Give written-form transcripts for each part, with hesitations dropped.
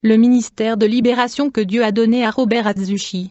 le ministère de libération que Dieu a donné à Robert Atsushi.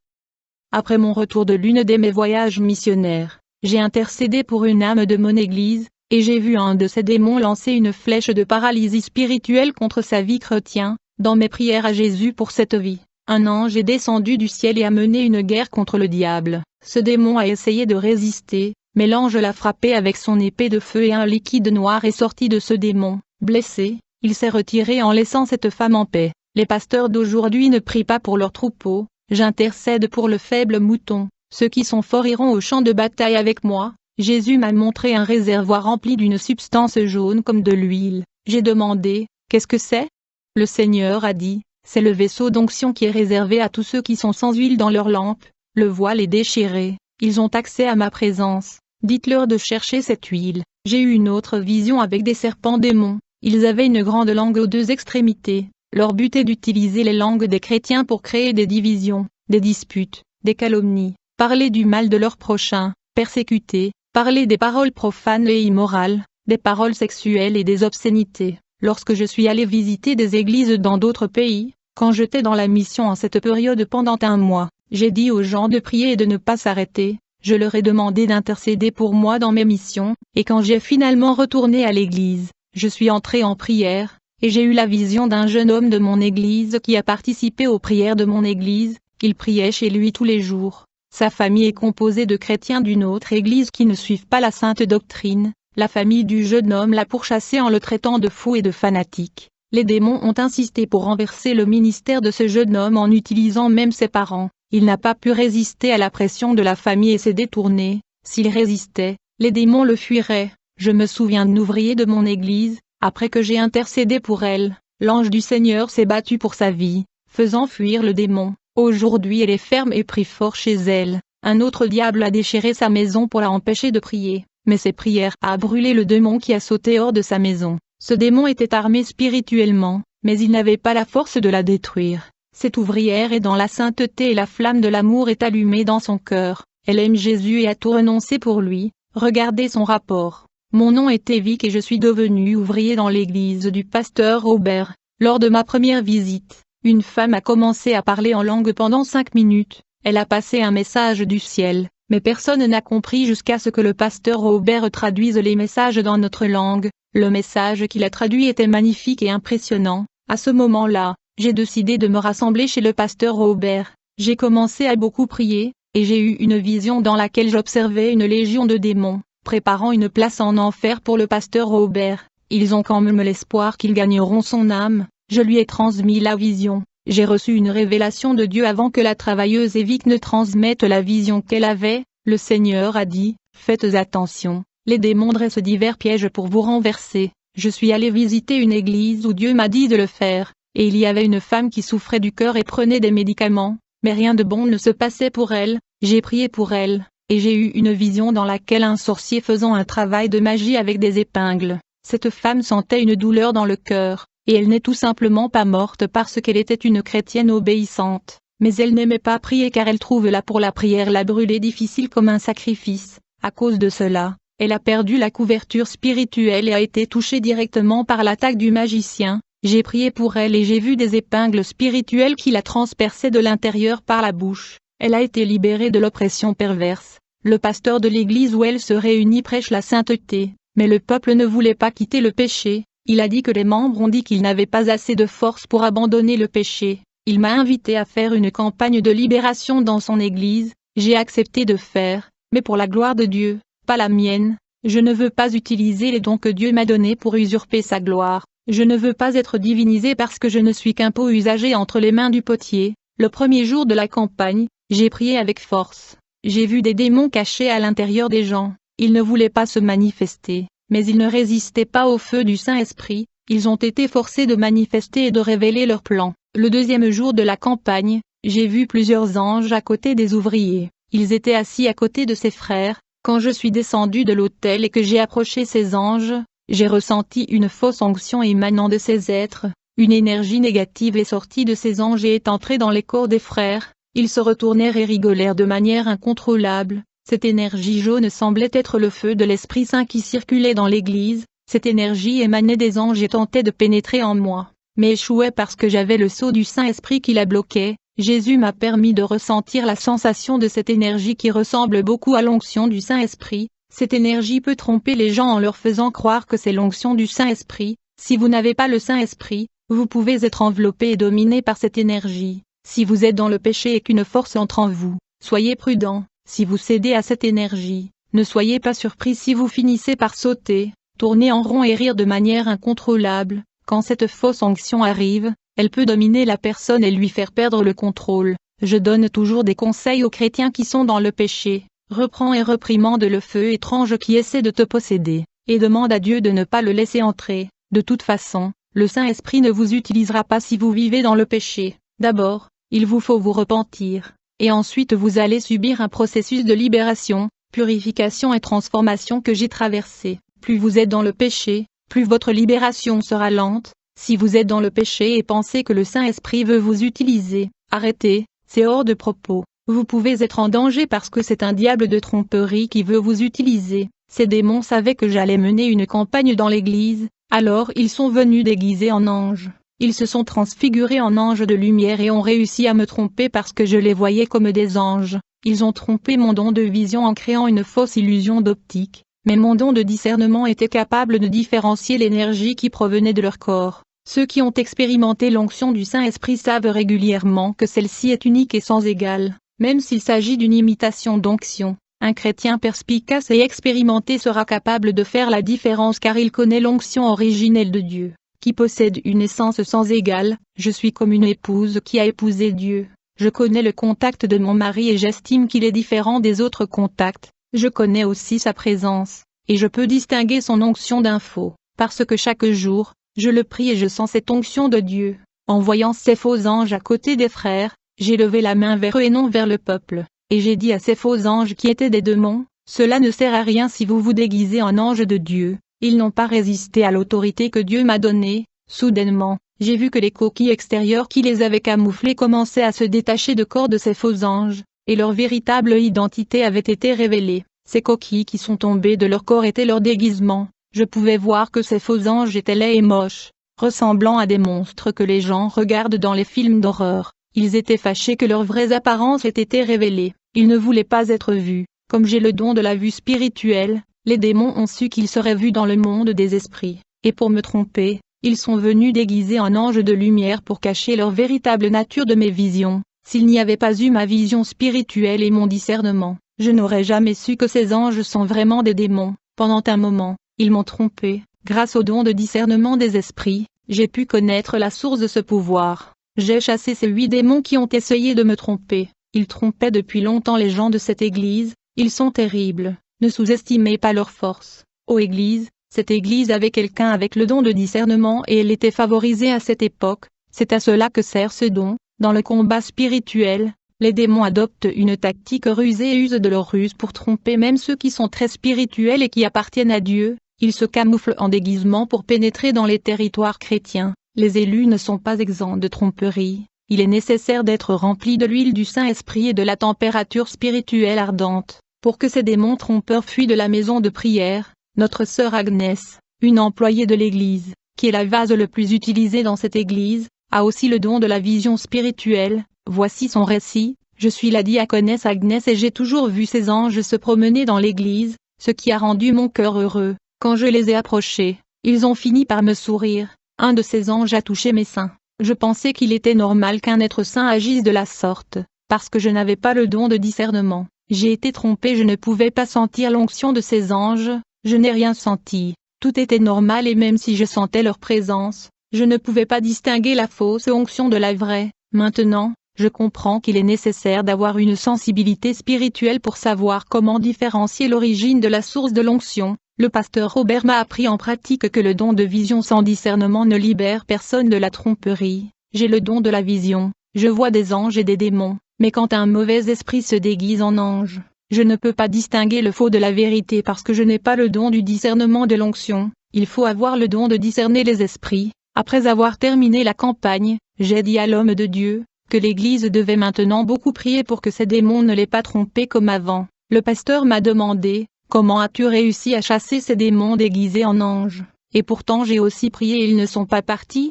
Après mon retour de l'une de mes voyages missionnaires, j'ai intercédé pour une âme de mon église, et j'ai vu un de ces démons lancer une flèche de paralysie spirituelle contre sa vie chrétienne. Dans mes prières à Jésus pour cette vie, un ange est descendu du ciel et a mené une guerre contre le diable. Ce démon a essayé de résister, mais l'ange l'a frappé avec son épée de feu et un liquide noir est sorti de ce démon. Blessé, il s'est retiré en laissant cette femme en paix. Les pasteurs d'aujourd'hui ne prient pas pour leurs troupeaux, j'intercède pour le faible mouton. Ceux qui sont forts iront au champ de bataille avec moi. Jésus m'a montré un réservoir rempli d'une substance jaune comme de l'huile. J'ai demandé, qu'est-ce que c'est ? Le Seigneur a dit, c'est le vaisseau d'onction qui est réservé à tous ceux qui sont sans huile dans leur lampe. Le voile est déchiré, ils ont accès à ma présence. Dites-leur de chercher cette huile. J'ai eu une autre vision avec des serpents démons. Ils avaient une grande langue aux deux extrémités. Leur but est d'utiliser les langues des chrétiens pour créer des divisions, des disputes, des calomnies, parler du mal de leur prochain, persécuter, parler des paroles profanes et immorales, des paroles sexuelles et des obscénités. Lorsque je suis allé visiter des églises dans d'autres pays, quand j'étais dans la mission en cette période pendant un mois, j'ai dit aux gens de prier et de ne pas s'arrêter, je leur ai demandé d'intercéder pour moi dans mes missions, et quand j'ai finalement retourné à l'église, je suis entré en prière, et j'ai eu la vision d'un jeune homme de mon église qui a participé aux prières de mon église, il priait chez lui tous les jours. Sa famille est composée de chrétiens d'une autre église qui ne suivent pas la sainte doctrine. La famille du jeune homme l'a pourchassé en le traitant de fou et de fanatique. Les démons ont insisté pour renverser le ministère de ce jeune homme en utilisant même ses parents. Il n'a pas pu résister à la pression de la famille et s'est détourné. S'il résistait, les démons le fuiraient. Je me souviens d'un ouvrier de mon église, après que j'ai intercédé pour elle, l'ange du Seigneur s'est battu pour sa vie, faisant fuir le démon. Aujourd'hui elle est ferme et prie fort chez elle. Un autre diable a déchiré sa maison pour la empêcher de prier. Mais ses prières a brûlé le démon qui a sauté hors de sa maison. Ce démon était armé spirituellement, mais il n'avait pas la force de la détruire. Cette ouvrière est dans la sainteté et la flamme de l'amour est allumée dans son cœur. Elle aime Jésus et a tout renoncé pour lui. Regardez son rapport. Mon nom est Evic et je suis devenu ouvrier dans l'église du pasteur Robert. Lors de ma première visite, une femme a commencé à parler en langue pendant 5 minutes. Elle a passé un message du ciel. Mais personne n'a compris jusqu'à ce que le pasteur Robert traduise les messages dans notre langue. Le message qu'il a traduit était magnifique et impressionnant. À ce moment-là, j'ai décidé de me rassembler chez le pasteur Robert. J'ai commencé à beaucoup prier, et j'ai eu une vision dans laquelle j'observais une légion de démons, préparant une place en enfer pour le pasteur Robert. Ils ont quand même l'espoir qu'ils gagneront son âme. Je lui ai transmis la vision. J'ai reçu une révélation de Dieu avant que la travailleuse Evic ne transmette la vision qu'elle avait. Le Seigneur a dit, faites attention, les démons dressent divers pièges pour vous renverser. Je suis allé visiter une église où Dieu m'a dit de le faire, et il y avait une femme qui souffrait du cœur et prenait des médicaments, mais rien de bon ne se passait pour elle. J'ai prié pour elle, et j'ai eu une vision dans laquelle un sorcier faisant un travail de magie avec des épingles. Cette femme sentait une douleur dans le cœur. Et elle n'est tout simplement pas morte parce qu'elle était une chrétienne obéissante, mais elle n'aimait pas prier car elle trouve là pour la prière la brûlée difficile comme un sacrifice. À cause de cela, elle a perdu la couverture spirituelle et a été touchée directement par l'attaque du magicien. J'ai prié pour elle et j'ai vu des épingles spirituelles qui la transperçaient de l'intérieur par la bouche. Elle a été libérée de l'oppression perverse. Le pasteur de l'église où elle se réunit prêche la sainteté, mais le peuple ne voulait pas quitter le péché. Il a dit que les membres ont dit qu'ils n'avaient pas assez de force pour abandonner le péché. Il m'a invité à faire une campagne de libération dans son église. J'ai accepté de faire, mais pour la gloire de Dieu, pas la mienne. Je ne veux pas utiliser les dons que Dieu m'a donnés pour usurper sa gloire. Je ne veux pas être divinisé parce que je ne suis qu'un pot usagé entre les mains du potier. Le premier jour de la campagne, j'ai prié avec force. J'ai vu des démons cachés à l'intérieur des gens. Ils ne voulaient pas se manifester. Mais ils ne résistaient pas au feu du Saint-Esprit, ils ont été forcés de manifester et de révéler leurs plans. Le deuxième jour de la campagne, j'ai vu plusieurs anges à côté des ouvriers. Ils étaient assis à côté de ses frères. Quand je suis descendu de l'autel et que j'ai approché ces anges, j'ai ressenti une fausse onction émanant de ces êtres. Une énergie négative est sortie de ces anges et est entrée dans les corps des frères. Ils se retournèrent et rigolèrent de manière incontrôlable. Cette énergie jaune semblait être le feu de l'Esprit Saint qui circulait dans l'église. Cette énergie émanait des anges et tentait de pénétrer en moi. mais échouait parce que j'avais le sceau du Saint-Esprit qui la bloquait. Jésus m'a permis de ressentir la sensation de cette énergie qui ressemble beaucoup à l'onction du Saint-Esprit. Cette énergie peut tromper les gens en leur faisant croire que c'est l'onction du Saint-Esprit. Si vous n'avez pas le Saint-Esprit, vous pouvez être enveloppé et dominé par cette énergie. Si vous êtes dans le péché et qu'une force entre en vous, soyez prudent. Si vous cédez à cette énergie, ne soyez pas surpris si vous finissez par sauter, tourner en rond et rire de manière incontrôlable. Quand cette fausse onction arrive, elle peut dominer la personne et lui faire perdre le contrôle. Je donne toujours des conseils aux chrétiens qui sont dans le péché. Reprends et reprimande le feu étrange qui essaie de te posséder, et demande à Dieu de ne pas le laisser entrer. De toute façon, le Saint-Esprit ne vous utilisera pas si vous vivez dans le péché. D'abord, il vous faut vous repentir, et ensuite vous allez subir un processus de libération, purification et transformation que j'ai traversé. Plus vous êtes dans le péché, plus votre libération sera lente. Si vous êtes dans le péché et pensez que le Saint-Esprit veut vous utiliser, arrêtez, c'est hors de propos. Vous pouvez être en danger parce que c'est un diable de tromperie qui veut vous utiliser. Ces démons savaient que j'allais mener une campagne dans l'église, alors ils sont venus déguisés en anges. Ils se sont transfigurés en anges de lumière et ont réussi à me tromper parce que je les voyais comme des anges. Ils ont trompé mon don de vision en créant une fausse illusion d'optique, mais mon don de discernement était capable de différencier l'énergie qui provenait de leur corps. Ceux qui ont expérimenté l'onction du Saint-Esprit savent régulièrement que celle-ci est unique et sans égale, même s'il s'agit d'une imitation d'onction. Un chrétien perspicace et expérimenté sera capable de faire la différence car il connaît l'onction originelle de Dieu, qui possède une essence sans égale. Je suis comme une épouse qui a épousé Dieu. Je connais le contact de mon mari et j'estime qu'il est différent des autres contacts. Je connais aussi sa présence, et je peux distinguer son onction d'un faux, parce que chaque jour, je le prie et je sens cette onction de Dieu. En voyant ces faux anges à côté des frères, j'ai levé la main vers eux et non vers le peuple, et j'ai dit à ces faux anges qui étaient des démons, cela ne sert à rien si vous vous déguisez en ange de Dieu. Ils n'ont pas résisté à l'autorité que Dieu m'a donnée. Soudainement, j'ai vu que les coquilles extérieures qui les avaient camouflés commençaient à se détacher de corps de ces faux anges, et leur véritable identité avait été révélée. Ces coquilles qui sont tombées de leur corps étaient leur déguisement. Je pouvais voir que ces faux anges étaient laids et moches, ressemblant à des monstres que les gens regardent dans les films d'horreur. Ils étaient fâchés que leurs vraies apparences aient été révélées. Ils ne voulaient pas être vus. Comme j'ai le don de la vue spirituelle, les démons ont su qu'ils seraient vus dans le monde des esprits, et pour me tromper, ils sont venus déguisés en anges de lumière pour cacher leur véritable nature de mes visions. S'il n'y avait pas eu ma vision spirituelle et mon discernement, je n'aurais jamais su que ces anges sont vraiment des démons. Pendant un moment, ils m'ont trompé. Grâce au don de discernement des esprits, j'ai pu connaître la source de ce pouvoir. J'ai chassé ces 8 démons qui ont essayé de me tromper. Ils trompaient depuis longtemps les gens de cette église. Ils sont terribles. Ne sous-estimez pas leur force. Ô église, cette église avait quelqu'un avec le don de discernement et elle était favorisée à cette époque. C'est à cela que sert ce don. Dans le combat spirituel, les démons adoptent une tactique rusée et usent de leur ruse pour tromper même ceux qui sont très spirituels et qui appartiennent à Dieu. Ils se camouflent en déguisement pour pénétrer dans les territoires chrétiens. Les élus ne sont pas exempts de tromperie. Il est nécessaire d'être rempli de l'huile du Saint-Esprit et de la température spirituelle ardente, pour que ces démons trompeurs fuient de la maison de prière. Notre sœur Agnès, une employée de l'église, qui est la vase le plus utilisé dans cette église, a aussi le don de la vision spirituelle. Voici son récit. Je suis la diaconesse Agnès et j'ai toujours vu ces anges se promener dans l'église, ce qui a rendu mon cœur heureux. Quand je les ai approchés, ils ont fini par me sourire. Un de ces anges a touché mes seins. Je pensais qu'il était normal qu'un être saint agisse de la sorte, parce que je n'avais pas le don de discernement. J'ai été trompée, je ne pouvais pas sentir l'onction de ces anges, je n'ai rien senti. Tout était normal et même si je sentais leur présence, je ne pouvais pas distinguer la fausse onction de la vraie. Maintenant, je comprends qu'il est nécessaire d'avoir une sensibilité spirituelle pour savoir comment différencier l'origine de la source de l'onction. Le pasteur Robert m'a appris en pratique que le don de vision sans discernement ne libère personne de la tromperie. J'ai le don de la vision, je vois des anges et des démons, mais quand un mauvais esprit se déguise en ange, je ne peux pas distinguer le faux de la vérité parce que je n'ai pas le don du discernement de l'onction. Il faut avoir le don de discerner les esprits. Après avoir terminé la campagne, j'ai dit à l'homme de Dieu que l'Église devait maintenant beaucoup prier pour que ces démons ne l'aient pas trompé comme avant. Le pasteur m'a demandé: comment as-tu réussi à chasser ces démons déguisés en anges? Et pourtant j'ai aussi prié et ils ne sont pas partis.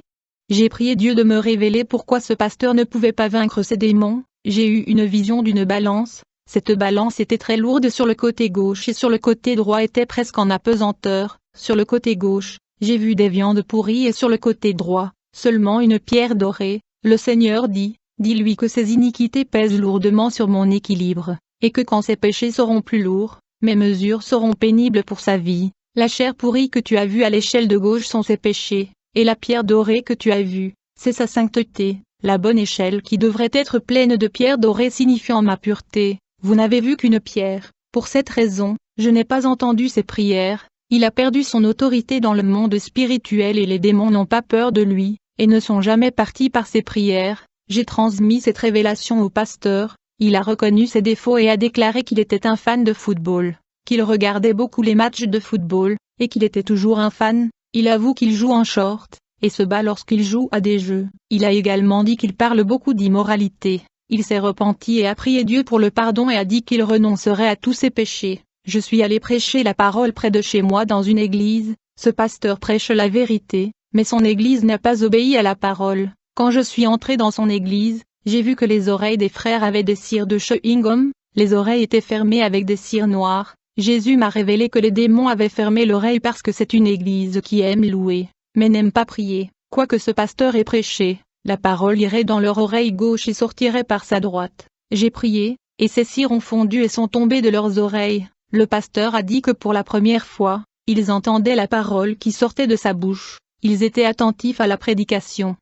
J'ai prié Dieu de me révéler pourquoi ce pasteur ne pouvait pas vaincre ces démons. J'ai eu une vision d'une balance. Cette balance était très lourde sur le côté gauche et sur le côté droit était presque en apesanteur. Sur le côté gauche, j'ai vu des viandes pourries et sur le côté droit, seulement une pierre dorée. Le Seigneur dit, dis-lui que ses iniquités pèsent lourdement sur mon équilibre, et que quand ses péchés seront plus lourds, mes mesures seront pénibles pour sa vie. La chair pourrie que tu as vue à l'échelle de gauche sont ses péchés, et la pierre dorée que tu as vue, c'est sa sainteté. La bonne échelle qui devrait être pleine de pierres dorées signifiant ma pureté. Vous n'avez vu qu'une pierre. Pour cette raison, je n'ai pas entendu ses prières. Il a perdu son autorité dans le monde spirituel et les démons n'ont pas peur de lui, et ne sont jamais partis par ses prières. J'ai transmis cette révélation au pasteur. Il a reconnu ses défauts et a déclaré qu'il était un fan de football, qu'il regardait beaucoup les matchs de football, et qu'il était toujours un fan. Il avoue qu'il joue en short, et se bat lorsqu'il joue à des jeux. Il a également dit qu'il parle beaucoup d'immoralité. Il s'est repenti et a prié Dieu pour le pardon et a dit qu'il renoncerait à tous ses péchés. Je suis allé prêcher la parole près de chez moi dans une église. Ce pasteur prêche la vérité, mais son église n'a pas obéi à la parole. Quand je suis entré dans son église, j'ai vu que les oreilles des frères avaient des cires de chewing-gum, les oreilles étaient fermées avec des cires noires. Jésus m'a révélé que les démons avaient fermé l'oreille parce que c'est une église qui aime louer, mais n'aime pas prier. Quoique ce pasteur ait prêché, la parole irait dans leur oreille gauche et sortirait par sa droite. J'ai prié, et ces cires ont fondu et sont tombées de leurs oreilles. Le pasteur a dit que pour la première fois, ils entendaient la parole qui sortait de sa bouche. Ils étaient attentifs à la prédication.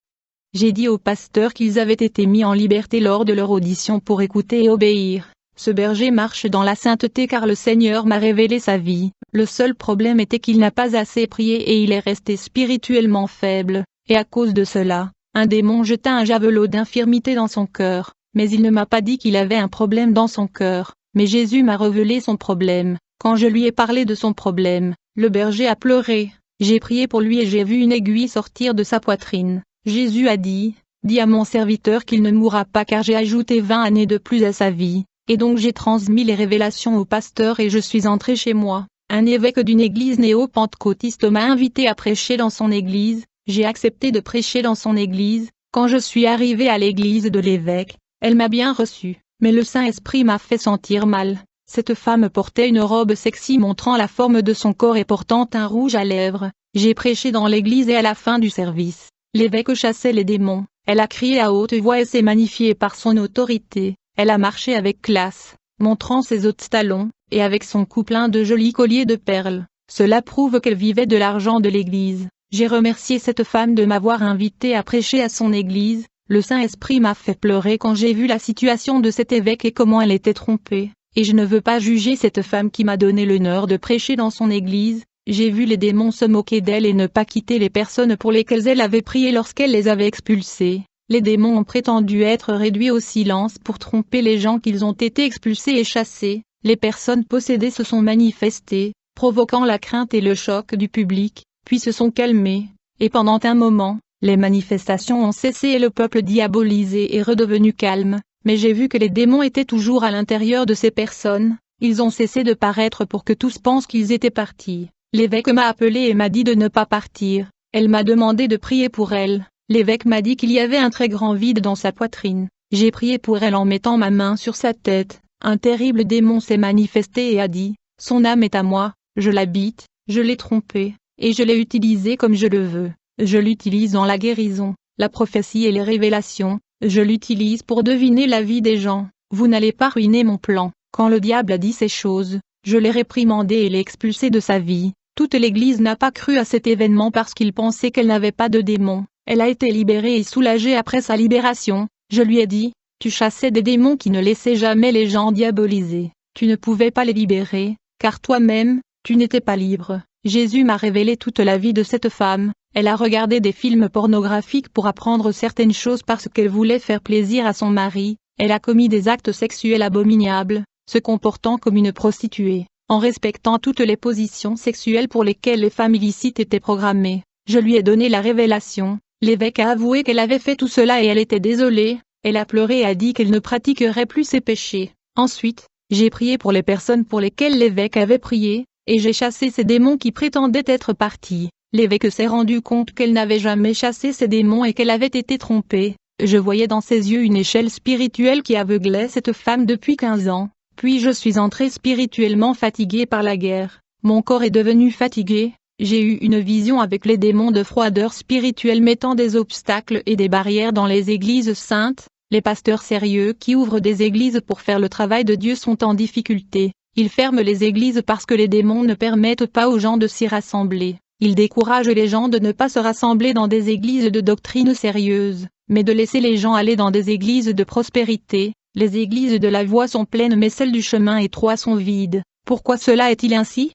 J'ai dit au pasteur qu'ils avaient été mis en liberté lors de leur audition pour écouter et obéir. Ce berger marche dans la sainteté car le Seigneur m'a révélé sa vie. Le seul problème était qu'il n'a pas assez prié et il est resté spirituellement faible, et à cause de cela, un démon jeta un javelot d'infirmité dans son cœur, mais il ne m'a pas dit qu'il avait un problème dans son cœur, mais Jésus m'a révélé son problème. Quand je lui ai parlé de son problème, le berger a pleuré. J'ai prié pour lui et j'ai vu une aiguille sortir de sa poitrine. Jésus a dit, dis à mon serviteur qu'il ne mourra pas car j'ai ajouté 20 années de plus à sa vie. Et donc j'ai transmis les révélations au pasteur et je suis entré chez moi. Un évêque d'une église néo-pentecôtiste m'a invité à prêcher dans son église. J'ai accepté de prêcher dans son église. Quand je suis arrivé à l'église de l'évêque, elle m'a bien reçu, mais le Saint-Esprit m'a fait sentir mal. Cette femme portait une robe sexy montrant la forme de son corps et portant un rouge à lèvres. J'ai prêché dans l'église et à la fin du service, l'évêque chassait les démons. Elle a crié à haute voix et s'est magnifiée par son autorité. Elle a marché avec classe, montrant ses hauts talons, et avec son cou plein de jolis colliers de perles. Cela prouve qu'elle vivait de l'argent de l'église. J'ai remercié cette femme de m'avoir invité à prêcher à son église. Le Saint-Esprit m'a fait pleurer quand j'ai vu la situation de cet évêque et comment elle était trompée. Et je ne veux pas juger cette femme qui m'a donné l'honneur de prêcher dans son église. J'ai vu les démons se moquer d'elle et ne pas quitter les personnes pour lesquelles elle avait prié lorsqu'elle les avait expulsées. Les démons ont prétendu être réduits au silence pour tromper les gens qu'ils ont été expulsés et chassés. Les personnes possédées se sont manifestées, provoquant la crainte et le choc du public, puis se sont calmées, et pendant un moment, les manifestations ont cessé et le peuple diabolisé est redevenu calme, mais j'ai vu que les démons étaient toujours à l'intérieur de ces personnes, ils ont cessé de paraître pour que tous pensent qu'ils étaient partis. L'évêque m'a appelé et m'a dit de ne pas partir, elle m'a demandé de prier pour elle. L'évêque m'a dit qu'il y avait un très grand vide dans sa poitrine. J'ai prié pour elle en mettant ma main sur sa tête. Un terrible démon s'est manifesté et a dit, « Son âme est à moi, je l'habite, je l'ai trompée, et je l'ai utilisée comme je le veux. Je l'utilise dans la guérison, la prophétie et les révélations. Je l'utilise pour deviner la vie des gens. Vous n'allez pas ruiner mon plan. » Quand le diable a dit ces choses, je l'ai réprimandé et l'ai expulsé de sa vie. Toute l'église n'a pas cru à cet événement parce qu'il pensait qu'elle n'avait pas de démon. Elle a été libérée et soulagée après sa libération. Je lui ai dit, tu chassais des démons qui ne laissaient jamais les gens diaboliser. Tu ne pouvais pas les libérer, car toi-même, tu n'étais pas libre. Jésus m'a révélé toute la vie de cette femme. Elle a regardé des films pornographiques pour apprendre certaines choses parce qu'elle voulait faire plaisir à son mari. Elle a commis des actes sexuels abominables, se comportant comme une prostituée, en respectant toutes les positions sexuelles pour lesquelles les femmes illicites étaient programmées. Je lui ai donné la révélation. L'évêque a avoué qu'elle avait fait tout cela et elle était désolée, elle a pleuré et a dit qu'elle ne pratiquerait plus ses péchés. Ensuite, j'ai prié pour les personnes pour lesquelles l'évêque avait prié, et j'ai chassé ces démons qui prétendaient être partis. L'évêque s'est rendu compte qu'elle n'avait jamais chassé ces démons et qu'elle avait été trompée. Je voyais dans ses yeux une échelle spirituelle qui aveuglait cette femme depuis 15 ans. Puis je suis entré spirituellement fatigué par la guerre. Mon corps est devenu fatigué. J'ai eu une vision avec les démons de froideur spirituelle mettant des obstacles et des barrières dans les églises saintes. Les pasteurs sérieux qui ouvrent des églises pour faire le travail de Dieu sont en difficulté. Ils ferment les églises parce que les démons ne permettent pas aux gens de s'y rassembler. Ils découragent les gens de ne pas se rassembler dans des églises de doctrine sérieuse, mais de laisser les gens aller dans des églises de prospérité. Les églises de la voie sont pleines mais celles du chemin étroit sont vides. Pourquoi cela est-il ainsi?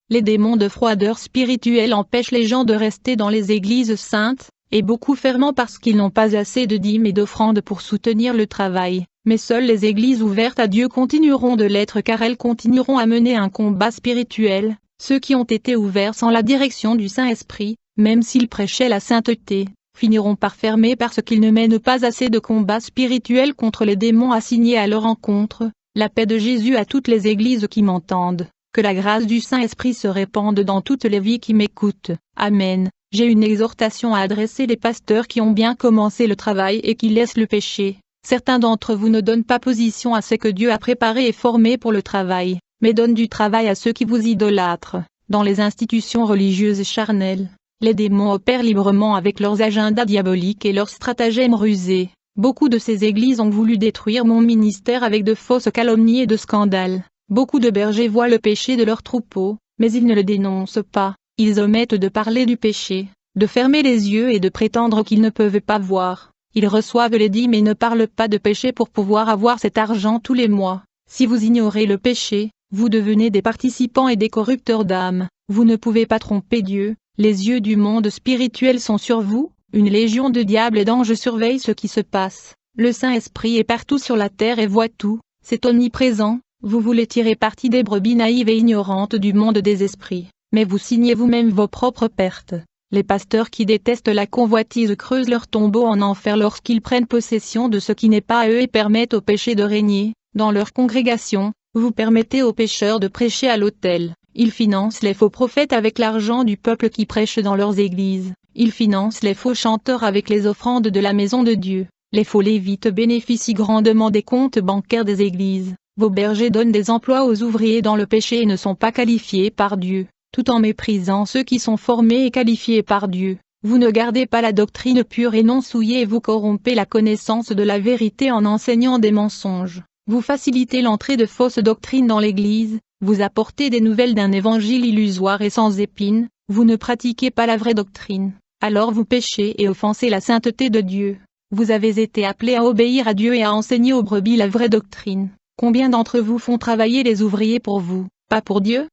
Les démons de froideur spirituelle empêchent les gens de rester dans les églises saintes, et beaucoup ferment parce qu'ils n'ont pas assez de dîmes et d'offrandes pour soutenir le travail. Mais seules les églises ouvertes à Dieu continueront de l'être car elles continueront à mener un combat spirituel. Ceux qui ont été ouverts sans la direction du Saint-Esprit, même s'ils prêchaient la sainteté, finiront par fermer parce qu'ils ne mènent pas assez de combats spirituels contre les démons assignés à leur encontre. La paix de Jésus à toutes les églises qui m'entendent. Que la grâce du Saint-Esprit se répande dans toutes les vies qui m'écoutent. Amen. J'ai une exhortation à adresser les pasteurs qui ont bien commencé le travail et qui laissent le péché. Certains d'entre vous ne donnent pas position à ce que Dieu a préparé et formé pour le travail, mais donnent du travail à ceux qui vous idolâtrent. Dans les institutions religieuses charnelles, les démons opèrent librement avec leurs agendas diaboliques et leurs stratagèmes rusés. Beaucoup de ces églises ont voulu détruire mon ministère avec de fausses calomnies et de scandales. Beaucoup de bergers voient le péché de leurs troupeaux, mais ils ne le dénoncent pas. Ils omettent de parler du péché, de fermer les yeux et de prétendre qu'ils ne peuvent pas voir. Ils reçoivent les dîmes mais ne parlent pas de péché pour pouvoir avoir cet argent tous les mois. Si vous ignorez le péché, vous devenez des participants et des corrupteurs d'âme. Vous ne pouvez pas tromper Dieu. Les yeux du monde spirituel sont sur vous. Une légion de diables et d'anges surveille ce qui se passe. Le Saint-Esprit est partout sur la terre et voit tout. C'est omniprésent. Vous voulez tirer parti des brebis naïves et ignorantes du monde des esprits. Mais vous signez vous-même vos propres pertes. Les pasteurs qui détestent la convoitise creusent leur tombeau en enfer lorsqu'ils prennent possession de ce qui n'est pas à eux et permettent au péché de régner. Dans leur congrégation, vous permettez aux pécheurs de prêcher à l'autel. Ils financent les faux prophètes avec l'argent du peuple qui prêche dans leurs églises. Ils financent les faux chanteurs avec les offrandes de la maison de Dieu. Les faux lévites bénéficient grandement des comptes bancaires des églises. Vos bergers donnent des emplois aux ouvriers dans le péché et ne sont pas qualifiés par Dieu, tout en méprisant ceux qui sont formés et qualifiés par Dieu. Vous ne gardez pas la doctrine pure et non souillée et vous corrompez la connaissance de la vérité en enseignant des mensonges. Vous facilitez l'entrée de fausses doctrines dans l'Église, vous apportez des nouvelles d'un évangile illusoire et sans épines, vous ne pratiquez pas la vraie doctrine. Alors vous péchez et offensez la sainteté de Dieu. Vous avez été appelés à obéir à Dieu et à enseigner aux brebis la vraie doctrine. Combien d'entre vous font travailler les ouvriers pour vous, pas pour Dieu?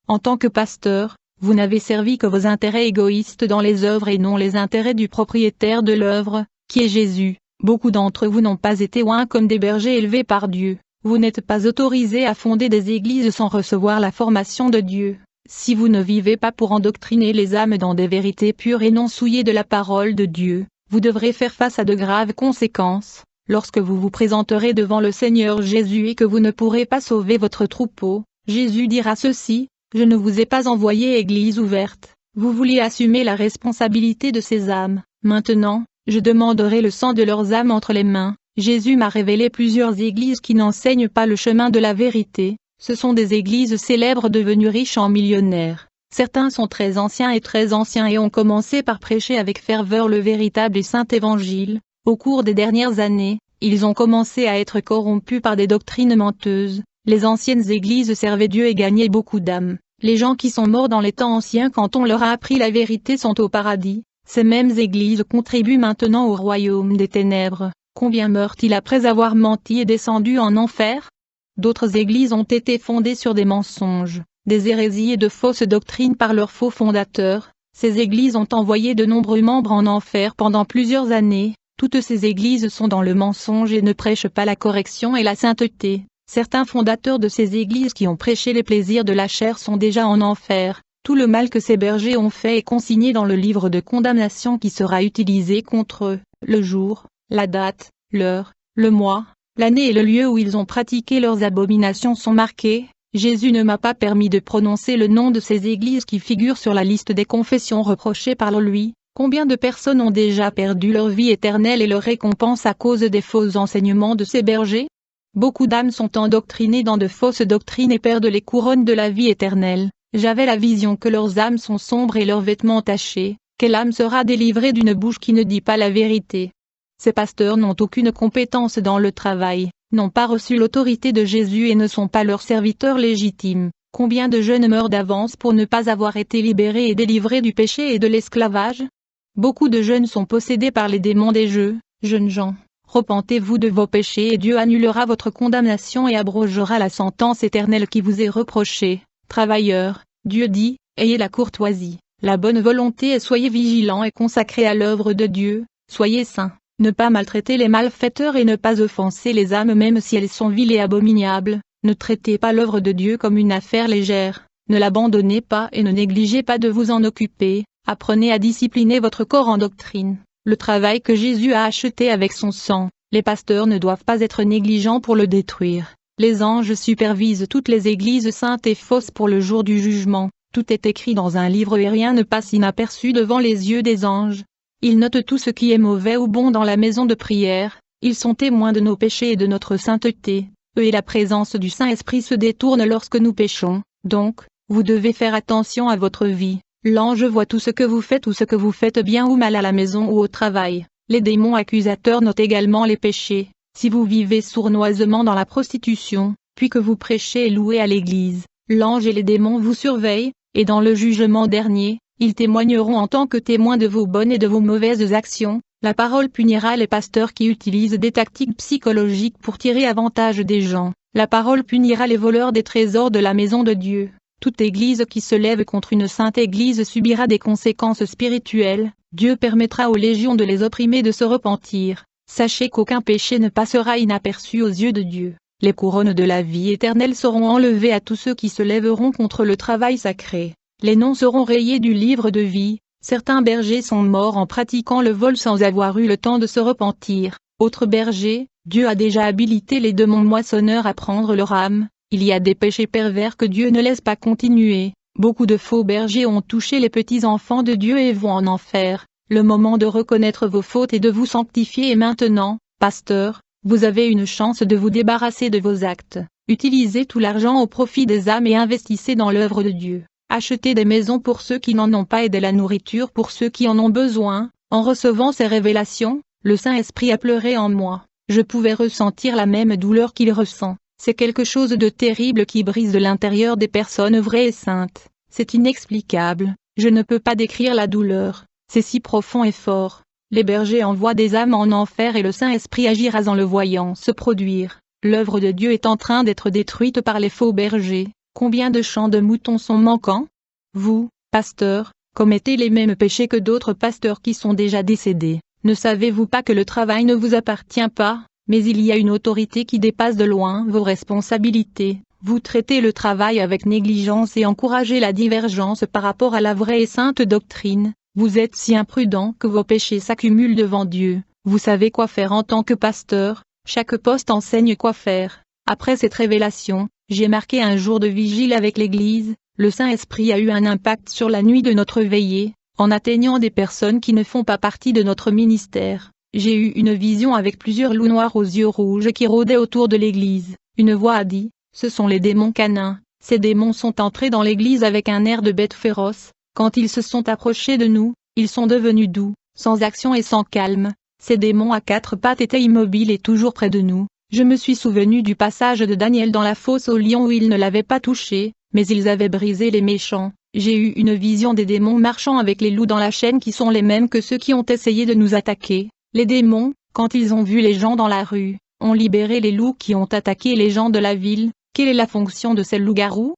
En tant que pasteur, vous n'avez servi que vos intérêts égoïstes dans les œuvres et non les intérêts du propriétaire de l'œuvre, qui est Jésus. Beaucoup d'entre vous n'ont pas été oints comme des bergers élevés par Dieu. Vous n'êtes pas autorisés à fonder des églises sans recevoir la formation de Dieu. Si vous ne vivez pas pour endoctriner les âmes dans des vérités pures et non souillées de la parole de Dieu, vous devrez faire face à de graves conséquences. Lorsque vous vous présenterez devant le Seigneur Jésus et que vous ne pourrez pas sauver votre troupeau, Jésus dira ceci: je ne vous ai pas envoyé église ouverte. Vous vouliez assumer la responsabilité de ces âmes. Maintenant, je demanderai le sang de leurs âmes entre les mains. Jésus m'a révélé plusieurs églises qui n'enseignent pas le chemin de la vérité. Ce sont des églises célèbres devenues riches en millionnaires. Certains sont très anciens et ont commencé par prêcher avec ferveur le véritable et saint évangile. Au cours des dernières années, ils ont commencé à être corrompus par des doctrines menteuses. Les anciennes églises servaient Dieu et gagnaient beaucoup d'âmes. Les gens qui sont morts dans les temps anciens quand on leur a appris la vérité sont au paradis. Ces mêmes églises contribuent maintenant au royaume des ténèbres. Combien meurent-ils après avoir menti et descendu en enfer? D'autres églises ont été fondées sur des mensonges, des hérésies et de fausses doctrines par leurs faux fondateurs. Ces églises ont envoyé de nombreux membres en enfer pendant plusieurs années. Toutes ces églises sont dans le mensonge et ne prêchent pas la correction et la sainteté. Certains fondateurs de ces églises qui ont prêché les plaisirs de la chair sont déjà en enfer. Tout le mal que ces bergers ont fait est consigné dans le livre de condamnation qui sera utilisé contre eux. Le jour, la date, l'heure, le mois, l'année et le lieu où ils ont pratiqué leurs abominations sont marqués. Jésus ne m'a pas permis de prononcer le nom de ces églises qui figurent sur la liste des confessions reprochées par lui. Combien de personnes ont déjà perdu leur vie éternelle et leur récompense à cause des faux enseignements de ces bergers? Beaucoup d'âmes sont endoctrinées dans de fausses doctrines et perdent les couronnes de la vie éternelle. J'avais la vision que leurs âmes sont sombres et leurs vêtements tachés. Quelle âme sera délivrée d'une bouche qui ne dit pas la vérité? Ces pasteurs n'ont aucune compétence dans le travail, n'ont pas reçu l'autorité de Jésus et ne sont pas leurs serviteurs légitimes. Combien de jeunes meurent d'avance pour ne pas avoir été libérés et délivrés du péché et de l'esclavage? Beaucoup de jeunes sont possédés par les démons des jeux. Jeunes gens, repentez-vous de vos péchés et Dieu annulera votre condamnation et abrogera la sentence éternelle qui vous est reprochée. Travailleurs, Dieu dit, ayez la courtoisie, la bonne volonté et soyez vigilants et consacrés à l'œuvre de Dieu, soyez saints. Ne pas maltraiter les malfaiteurs et ne pas offenser les âmes même si elles sont viles et abominables. Ne traitez pas l'œuvre de Dieu comme une affaire légère. Ne l'abandonnez pas et ne négligez pas de vous en occuper. Apprenez à discipliner votre corps en doctrine. Le travail que Jésus a acheté avec son sang, les pasteurs ne doivent pas être négligents pour le détruire. Les anges supervisent toutes les églises saintes et fausses pour le jour du jugement. Tout est écrit dans un livre et rien ne passe inaperçu devant les yeux des anges. Ils notent tout ce qui est mauvais ou bon dans la maison de prière, ils sont témoins de nos péchés et de notre sainteté, eux et la présence du Saint-Esprit se détournent lorsque nous péchons, donc, vous devez faire attention à votre vie. L'ange voit tout ce que vous faites bien ou mal à la maison ou au travail. Les démons accusateurs notent également les péchés. Si vous vivez sournoisement dans la prostitution, puis que vous prêchez et louez à l'église, l'ange et les démons vous surveillent, et dans le jugement dernier, ils témoigneront en tant que témoins de vos bonnes et de vos mauvaises actions. La parole punira les pasteurs qui utilisent des tactiques psychologiques pour tirer avantage des gens. La parole punira les voleurs des trésors de la maison de Dieu. Toute église qui se lève contre une sainte église subira des conséquences spirituelles. Dieu permettra aux légions de les opprimer de se repentir. Sachez qu'aucun péché ne passera inaperçu aux yeux de Dieu. Les couronnes de la vie éternelle seront enlevées à tous ceux qui se lèveront contre le travail sacré. Les noms seront rayés du livre de vie. Certains bergers sont morts en pratiquant le vol sans avoir eu le temps de se repentir. Autres bergers, Dieu a déjà habilité les démons moissonneurs à prendre leur âme. Il y a des péchés pervers que Dieu ne laisse pas continuer. Beaucoup de faux bergers ont touché les petits enfants de Dieu et vont en enfer. Le moment de reconnaître vos fautes et de vous sanctifier est maintenant. Pasteur, vous avez une chance de vous débarrasser de vos actes. Utilisez tout l'argent au profit des âmes et investissez dans l'œuvre de Dieu. Achetez des maisons pour ceux qui n'en ont pas et de la nourriture pour ceux qui en ont besoin. En recevant ces révélations, le Saint-Esprit a pleuré en moi. Je pouvais ressentir la même douleur qu'il ressent. C'est quelque chose de terrible qui brise de l'intérieur des personnes vraies et saintes. C'est inexplicable. Je ne peux pas décrire la douleur. C'est si profond et fort. Les bergers envoient des âmes en enfer et le Saint-Esprit agira en le voyant se produire. L'œuvre de Dieu est en train d'être détruite par les faux bergers. Combien de champs de moutons sont manquants? Vous, pasteurs, commettez les mêmes péchés que d'autres pasteurs qui sont déjà décédés. Ne savez-vous pas que le travail ne vous appartient pas, mais il y a une autorité qui dépasse de loin vos responsabilités? Vous traitez le travail avec négligence et encouragez la divergence par rapport à la vraie et sainte doctrine. Vous êtes si imprudents que vos péchés s'accumulent devant Dieu. Vous savez quoi faire en tant que pasteur, chaque poste enseigne quoi faire. Après cette révélation, j'ai marqué un jour de vigile avec l'Église. Le Saint-Esprit a eu un impact sur la nuit de notre veillée, en atteignant des personnes qui ne font pas partie de notre ministère. J'ai eu une vision avec plusieurs loups noirs aux yeux rouges qui rôdaient autour de l'Église. Une voix a dit, « Ce sont les démons canins. » Ces démons sont entrés dans l'Église avec un air de bêtes féroces. Quand ils se sont approchés de nous, ils sont devenus doux, sans action et sans calme. Ces démons à quatre pattes étaient immobiles et toujours près de nous. Je me suis souvenu du passage de Daniel dans la fosse aux lions où ils ne l'avaient pas touché, mais ils avaient brisé les méchants. J'ai eu une vision des démons marchant avec les loups dans la chaîne qui sont les mêmes que ceux qui ont essayé de nous attaquer. Les démons, quand ils ont vu les gens dans la rue, ont libéré les loups qui ont attaqué les gens de la ville. Quelle est la fonction de ces loups-garous?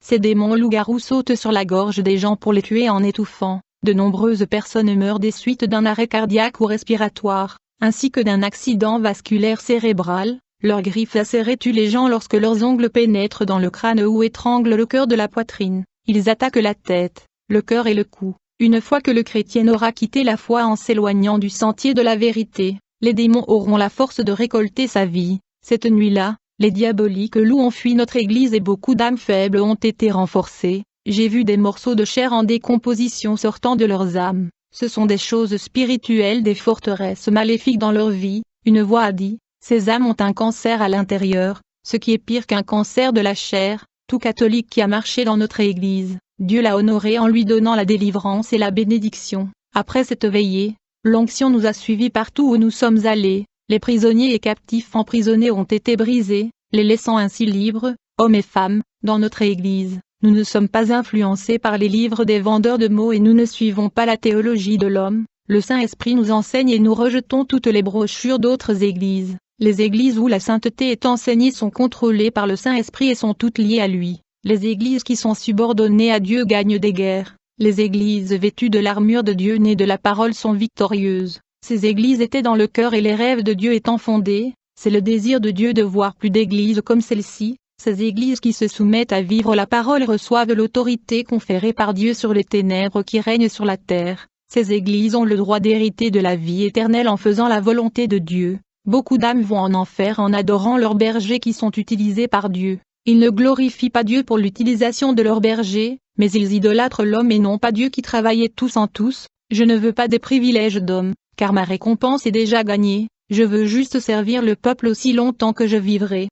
Ces démons loups-garous sautent sur la gorge des gens pour les tuer en étouffant. De nombreuses personnes meurent des suites d'un arrêt cardiaque ou respiratoire, ainsi que d'un accident vasculaire cérébral. Leurs griffes acérées tuent les gens lorsque leurs ongles pénètrent dans le crâne ou étranglent le cœur de la poitrine. Ils attaquent la tête, le cœur et le cou. Une fois que le chrétien aura quitté la foi en s'éloignant du sentier de la vérité, les démons auront la force de récolter sa vie. Cette nuit-là, les diaboliques loups ont fui notre église et beaucoup d'âmes faibles ont été renforcées. J'ai vu des morceaux de chair en décomposition sortant de leurs âmes. Ce sont des choses spirituelles, des forteresses maléfiques dans leur vie. Une voix a dit, ces âmes ont un cancer à l'intérieur, ce qui est pire qu'un cancer de la chair. Tout catholique qui a marché dans notre église, Dieu l'a honoré en lui donnant la délivrance et la bénédiction. Après cette veillée, l'onction nous a suivis partout où nous sommes allés. Les prisonniers et captifs emprisonnés ont été brisés, les laissant ainsi libres, hommes et femmes, dans notre église. Nous ne sommes pas influencés par les livres des vendeurs de mots et nous ne suivons pas la théologie de l'homme. Le Saint-Esprit nous enseigne et nous rejetons toutes les brochures d'autres églises. Les églises où la sainteté est enseignée sont contrôlées par le Saint-Esprit et sont toutes liées à lui. Les églises qui sont subordonnées à Dieu gagnent des guerres. Les églises vêtues de l'armure de Dieu nées de la parole sont victorieuses. Ces églises étaient dans le cœur et les rêves de Dieu étant fondés, c'est le désir de Dieu de voir plus d'églises comme celle-ci. Ces églises qui se soumettent à vivre la parole reçoivent l'autorité conférée par Dieu sur les ténèbres qui règnent sur la terre. Ces églises ont le droit d'hériter de la vie éternelle en faisant la volonté de Dieu. Beaucoup d'âmes vont en enfer en adorant leurs bergers qui sont utilisés par Dieu. Ils ne glorifient pas Dieu pour l'utilisation de leurs bergers, mais ils idolâtrent l'homme et non pas Dieu qui travaillait tous en tous. Je ne veux pas des privilèges d'homme, car ma récompense est déjà gagnée. Je veux juste servir le peuple aussi longtemps que je vivrai.